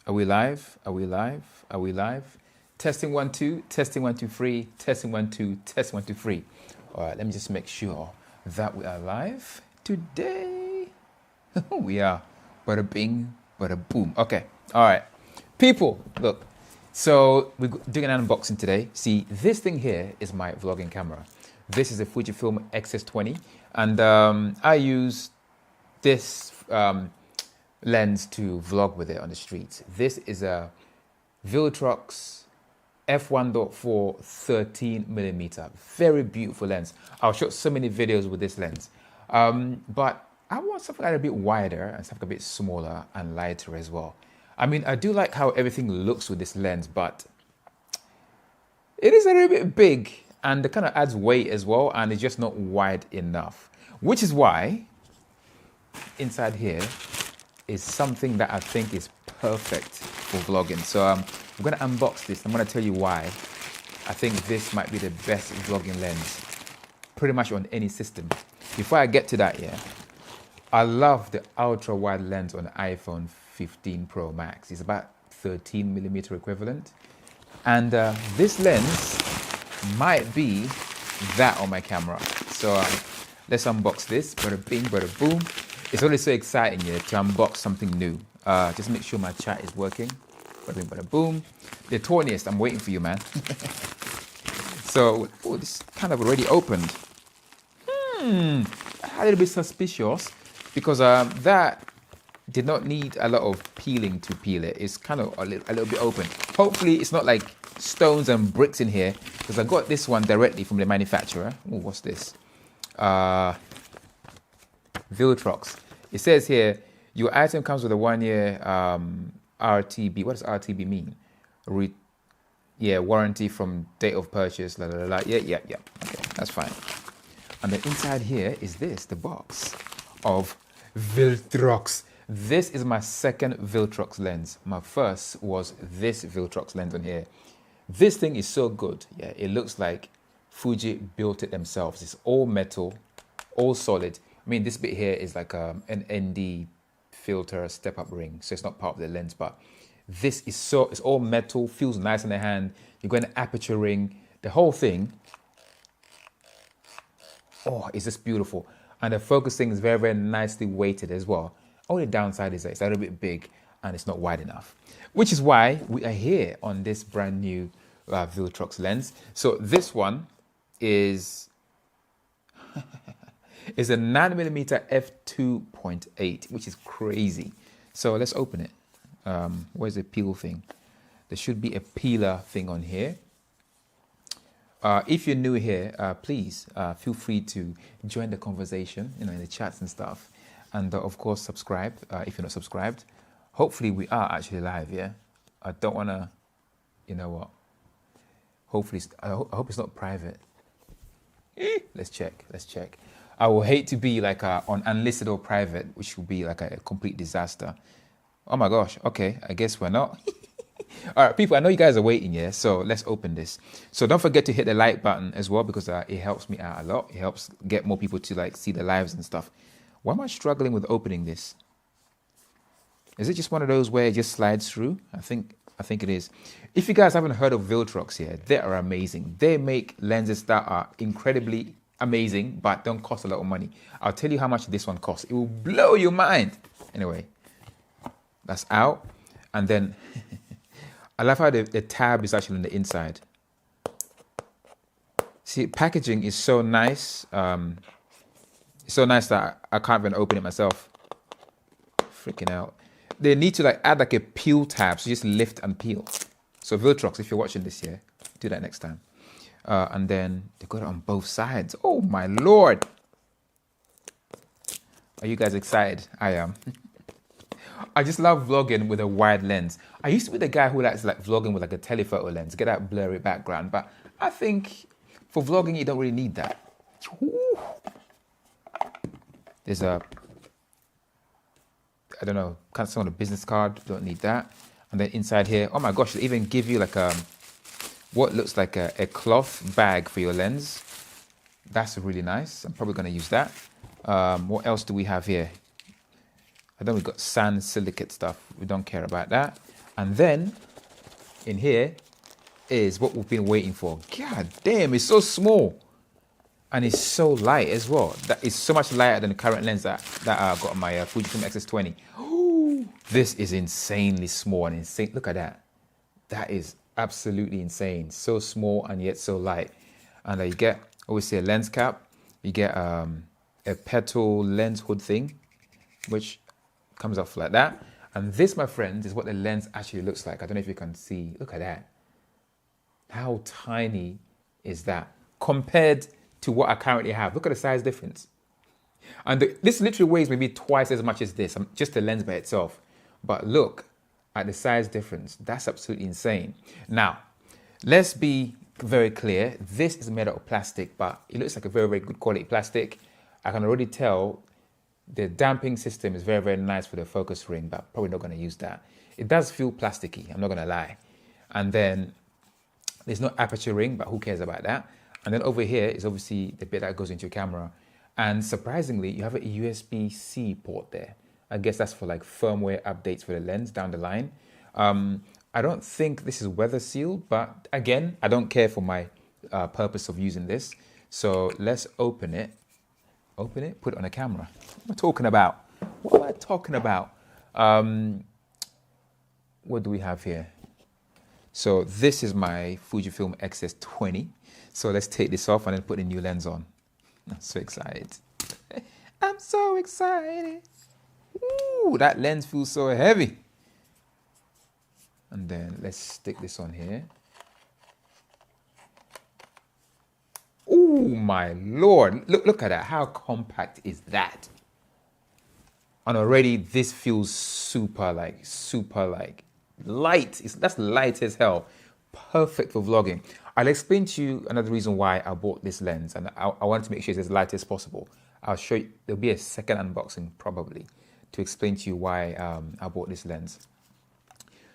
Are we live? Are we live? Are we live? Testing 1 2, testing 1 2 3, testing 1 2, test 1 2 3. All right, let me just make sure that we are live today. We are. Bada bing, bada boom. Okay. All right. People, look. So we're doing an unboxing today. See, this thing here is my vlogging camera. This is a Fujifilm X-S20, and I use this lens to vlog with it on the streets. This is a Viltrox f1.4 13mm. Very beautiful lens. I'll shoot so many videos with this lens. But I want something a bit wider and something a bit smaller and lighter as well. I mean, I do like how everything looks with this lens, but it is a little bit big and it kind of adds weight as well, and it's just not wide enough. Which is why inside here is something that I think is perfect for vlogging. So I'm going to unbox this. I'm going to tell you why I think this might be the best vlogging lens pretty much on any system. Before I get to that, I love the ultra wide lens on the iPhone 15 Pro Max. It's about 13mm equivalent. And this lens might be that on my camera. So let's unbox this. Bada bing, bada boom. It's always so exciting to unbox something new. Just make sure my chat is working. Bada bing, bada boom. The tawniest, I'm waiting for you, man. So, oh, this kind of already opened. A little bit suspicious because that did not need a lot of peeling to peel it. It's kind of a little bit open. Hopefully it's not like stones and bricks in here, because I got this one directly from the manufacturer. Oh, what's this? Viltrox. It says here, your item comes with a 1-year RTB. What does RTB mean? Warranty from date of purchase. La, la, la, la. Yeah. Okay, that's fine. And then inside here is this, the box of Viltrox. This is my second Viltrox lens. My first was this Viltrox lens on here. This thing is so good. Yeah, it looks like Fuji built it themselves. It's all metal, all solid. I mean, this bit here is like an ND filter step-up ring, so it's not part of the lens, but this is it's all metal, feels nice in the hand. You've got an aperture ring, the whole thing. Oh, it's just beautiful. And the focusing is very, very nicely weighted as well. Only downside is that it's a little bit big and it's not wide enough, which is why we are here on this brand new Viltrox lens. So this one is is a 9mm f2.8, which is crazy. So let's open it. Where's the peel thing? There should be a peeler thing on here. If you're new here, please feel free to join the conversation, in the chats and stuff. And of course, subscribe if you're not subscribed. Hopefully we are actually live, yeah? I don't want to, you know what? Hopefully, I hope it's not private. Let's check. I will hate to be like on unlisted or private, which would be like a complete disaster. Oh my gosh, okay, I guess we're not. All right, people, I know you guys are waiting, yeah? So let's open this. So don't forget to hit the like button as well, because it helps me out a lot. It helps get more people to see the lives and stuff. Why am I struggling with opening this? Is it just one of those where it just slides through? I think it is. If you guys haven't heard of Viltrox here, they are amazing. They make lenses that are incredibly amazing, but don't cost a lot of money. I'll tell you how much this one costs. It will blow your mind. Anyway, that's out. And then I love how the tab is actually on the inside. See, packaging is so nice. It's so nice that I can't even open it myself. Freaking out. They need to add a peel tab, so just lift and peel. So Viltrox, if you're watching this here, do that next time. And then they got it on both sides. Oh my Lord. Are you guys excited? I am. I just love vlogging with a wide lens. I used to be the guy who likes vlogging with a telephoto lens, get that blurry background. But I think for vlogging, you don't really need that. Ooh. There's I don't know, kind of on a business card. Don't need that. And then inside here, oh my gosh, they even give you what looks like a cloth bag for your lens. That's really nice. I'm probably going to use that. What else do we have here? I think we've got sand silicate stuff. We don't care about that. And then in here is what we've been waiting for. God damn, it's so small. And it's so light as well. That is so much lighter than the current lens that I got on my Fujifilm X-S20. Ooh, this is insanely small and insane. Look at that. That is absolutely insane. So small and yet so light. And you get obviously a lens cap. You get a petal lens hood thing, which comes off like that. And this, my friends, is what the lens actually looks like. I don't know if you can see. Look at that. How tiny is that compared to what I currently have? Look at the size difference. And this literally weighs maybe twice as much as this, just the lens by itself. But look at the size difference. That's absolutely insane. Now, let's be very clear. This is made out of plastic, but it looks like a very, very good quality plastic. I can already tell the damping system is very, very nice for the focus ring, but probably not going to use that. It does feel plasticky, I'm not going to lie. And then there's no aperture ring, but who cares about that? And then over here is obviously the bit that goes into your camera. And surprisingly, you have a USB-C port there. I guess that's for like firmware updates for the lens down the line. I don't think this is weather sealed, but again, I don't care for my purpose of using this. So let's open it. Open it, put it on the camera. What am I talking about? What am I talking about? What do we have here? So this is my Fujifilm X-S20. So let's take this off and then put a new lens on. I'm so excited. I'm so excited. Ooh, that lens feels so heavy. And then let's stick this on here. Oh my Lord, look at that. How compact is that? And already this feels super light. That's light as hell. Perfect for vlogging. I'll explain to you another reason why I bought this lens, and I want to make sure it's as light as possible. I'll show you, there'll be a second unboxing probably to explain to you why I bought this lens.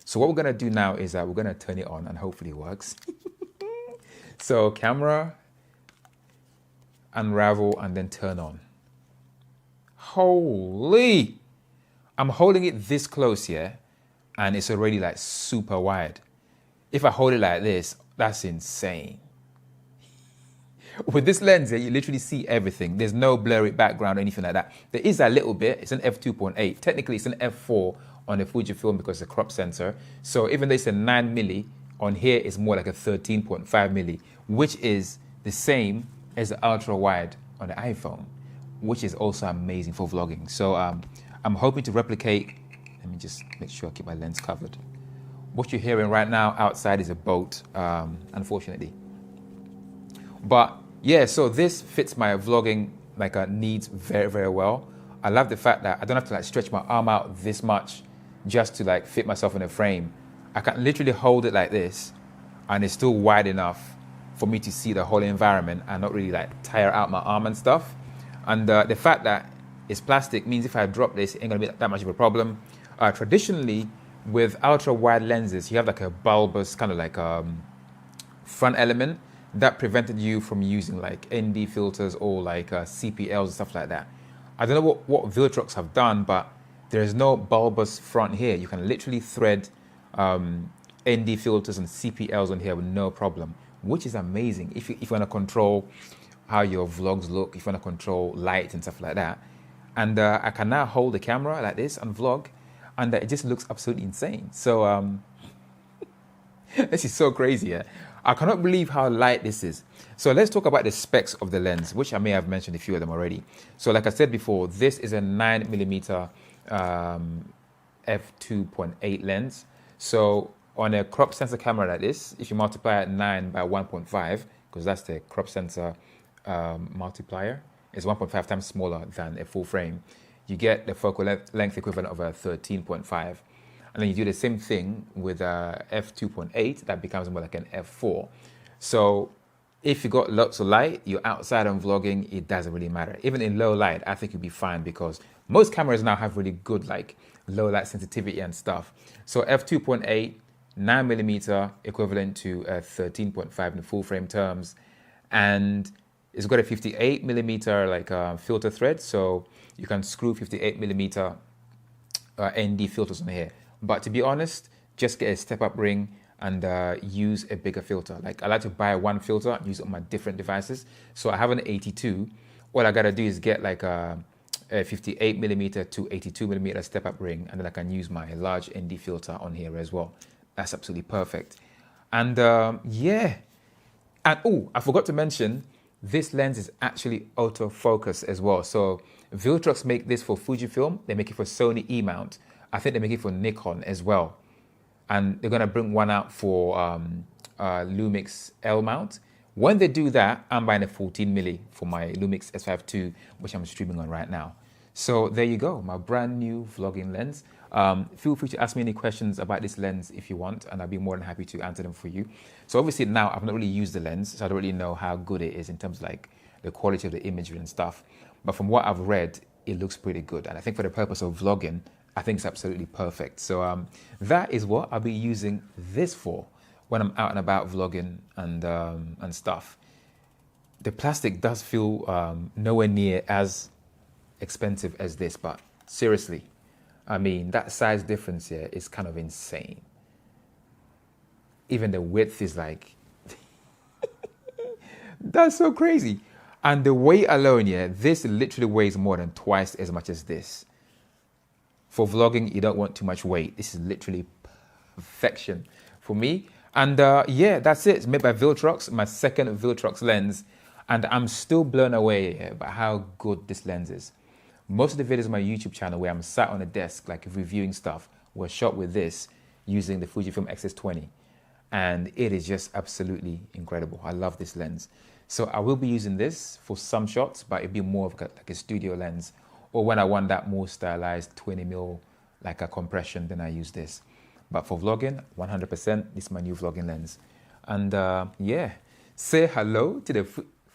So what we're gonna do now is we're gonna turn it on and hopefully it works. So camera, unravel and then turn on. Holy! I'm holding it this close here and it's already like super wide. If I hold it like this, that's insane. With this lens here, you literally see everything. There's no blurry background or anything like that. There is a little bit. It's an f2.8. Technically, it's an f4 on the Fujifilm because it's a crop sensor. So even though it's a 9 milli, on here it's more like a 13.5 milli, which is the same as the ultra wide on the iPhone, which is also amazing for vlogging. So I'm hoping to replicate. Let me just make sure I keep my lens covered. What you're hearing right now outside is a boat, unfortunately. But yeah, so this fits my vlogging needs very, very well. I love the fact that I don't have to stretch my arm out this much just to fit myself in a frame. I can literally hold it like this and it's still wide enough for me to see the whole environment and not really tire out my arm and stuff. And the fact that it's plastic means if I drop this, it ain't gonna be that much of a problem. Traditionally, with ultra wide lenses, you have a bulbous kind of front element that prevented you from using ND filters or CPLs and stuff like that. I don't know what Viltrox have done, but there is no bulbous front here. You can literally thread ND filters and CPLs on here with no problem, which is amazing if you want to control how your vlogs look, if you want to control light and stuff like that. And I can now hold the camera like this and vlog, and it just looks absolutely insane. So this is so crazy. Yeah? I cannot believe how light this is. So let's talk about the specs of the lens, which I may have mentioned a few of them already. So like I said before, this is a 9mm f2.8 lens. So on a crop sensor camera like this, if you multiply 9 by 1.5, because that's the crop sensor multiplier, it's 1.5 times smaller than a full frame, you get the focal length equivalent of a 13.5. And then you do the same thing with f2.8, that becomes more like an f4. So if you got lots of light, you're outside and vlogging, it doesn't really matter. Even in low light, I think you'll be fine because most cameras now have really good low light sensitivity and stuff. So f2.8, 9mm equivalent to 13.5 in full frame terms. And it's got a 58mm filter thread, so you can screw 58mm ND filters on here. But to be honest, just get a step-up ring and use a bigger filter. Like I like to buy one filter and use it on my different devices. So I have an 82. All I gotta do is get like a 58mm to 82mm step-up ring, and then I can use my large ND filter on here as well. That's absolutely perfect. And yeah, and oh, I forgot to mention, this lens is actually autofocus as well. So Viltrox make this for Fujifilm, they make it for Sony E-mount. I think they make it for Nikon as well. And they're gonna bring one out for Lumix L mount. When they do that, I'm buying a 14mm for my Lumix S5 II, which I'm streaming on right now. So there you go, my brand new vlogging lens. Feel free to ask me any questions about this lens if you want, and I'll be more than happy to answer them for you. So obviously now I've not really used the lens, so I don't really know how good it is in terms of like the quality of the imagery and stuff. But from what I've read, it looks pretty good. And I think for the purpose of vlogging, I think it's absolutely perfect. So that is what I'll be using this for when I'm out and about vlogging and stuff. The plastic does feel nowhere near as expensive as this, but seriously, I mean, that size difference here is kind of insane. Even the width is like, that's so crazy. And the weight alone, yeah, this literally weighs more than twice as much as this. For vlogging, you don't want too much weight. This is literally perfection for me. And yeah, that's it. It's made by Viltrox, my second Viltrox lens. And I'm still blown away by how good this lens is. Most of the videos on my YouTube channel where I'm sat on a desk, like reviewing stuff, were shot with this using the Fujifilm X-S20. And it is just absolutely incredible. I love this lens. So I will be using this for some shots, but it'll be more of like a studio lens. Or when I want that more stylized 20mm, like a compression, then I use this. But for vlogging, 100%, this is my new vlogging lens. And yeah, say hello to the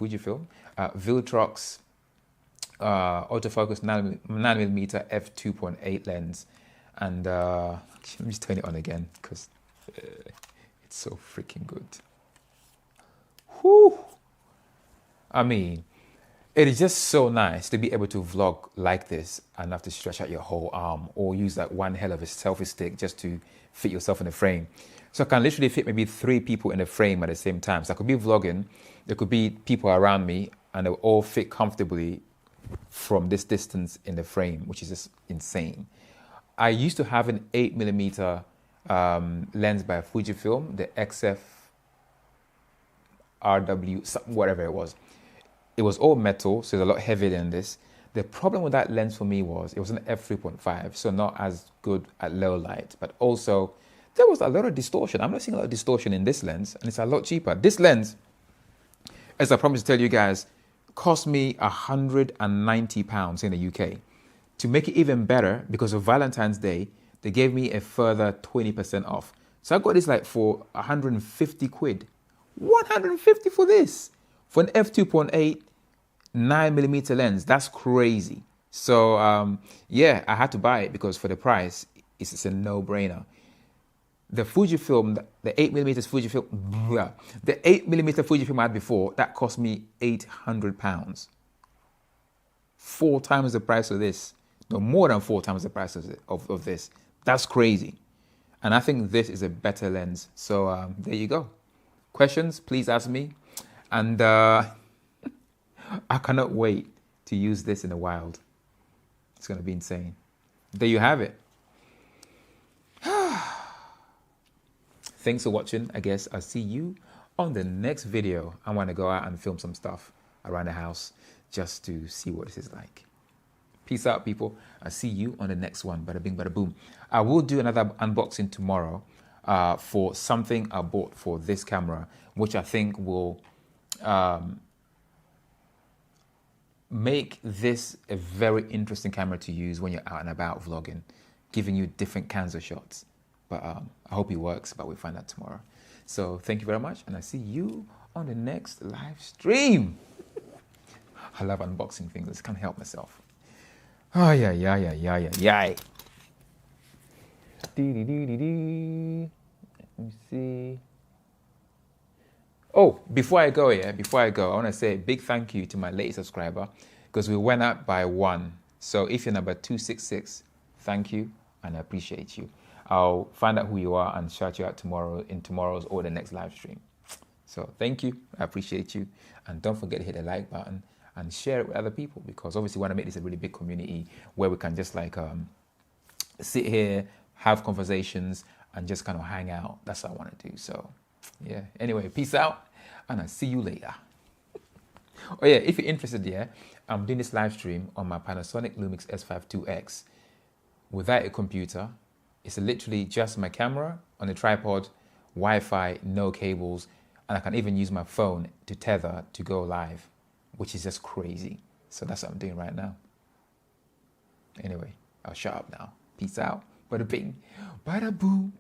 Fujifilm Viltrox autofocus 9mm f2.8 lens. And let me just turn it on again because it's so freaking good. Whew. I mean, it is just so nice to be able to vlog like this and not have to stretch out your whole arm or use that one hell of a selfie stick just to fit yourself in the frame. So I can literally fit maybe 3 people in the frame at the same time. So I could be vlogging, there could be people around me, and they'll all fit comfortably from this distance in the frame, which is just insane. I used to have an 8mm lens by Fujifilm, the XF RW, whatever it was. It was all metal, so it's a lot heavier than this. The problem with that lens for me was it was an f3.5, so not as good at low light, but also there was a lot of distortion. I'm not seeing a lot of distortion in this lens, and it's a lot cheaper. This lens, as I promised to tell you guys, cost me £190 in the UK. To make it even better, because of Valentine's Day, they gave me a further 20% off. So I got this like for 150 quid. 150 for this. For an f2.8 9mm lens, that's crazy. So yeah, I had to buy it because for the price, it's just a no-brainer. The Fujifilm, the 8mm Fujifilm, the 8mm Fujifilm I had before, that cost me £800. 4 times the price of this. No, more than 4 times the price of this. That's crazy. And I think this is a better lens. So there you go. Questions, please ask me. And I cannot wait to use this in the wild. It's going to be insane. There you have it. Thanks for watching. I guess I'll see you on the next video. I want to go out and film some stuff around the house just to see what this is like. Peace out, people. I'll see you on the next one. Bada bing, bada boom. I will do another unboxing tomorrow for something I bought for this camera, which I think will make this a very interesting camera to use when you're out and about vlogging, giving you different kinds of shots. But I hope it works, but we'll find out tomorrow. So thank you very much, and I see you on the next live stream. I love unboxing things. I just can't help myself. Oh, yeah. Let me see. Oh, before I go, I want to say a big thank you to my latest subscriber because we went up by 1. So if you're number 266, thank you and I appreciate you. I'll find out who you are and shout you out tomorrow in tomorrow's or the next live stream. So thank you. I appreciate you. And don't forget to hit the like button and share it with other people, because obviously we want to make this a really big community where we can just like sit here, have conversations, and just kind of hang out. That's what I want to do. So yeah, anyway, peace out, and I'll see you later. Oh yeah, if you're interested, yeah, I'm doing this live stream on my Panasonic Lumix S52X without a computer. It's literally just my camera on a tripod, Wi-Fi, no cables, and I can even use my phone to tether to go live, which is just crazy. So that's what I'm doing right now. Anyway, I'll shut up now. Peace out. Bada bing, bada boom.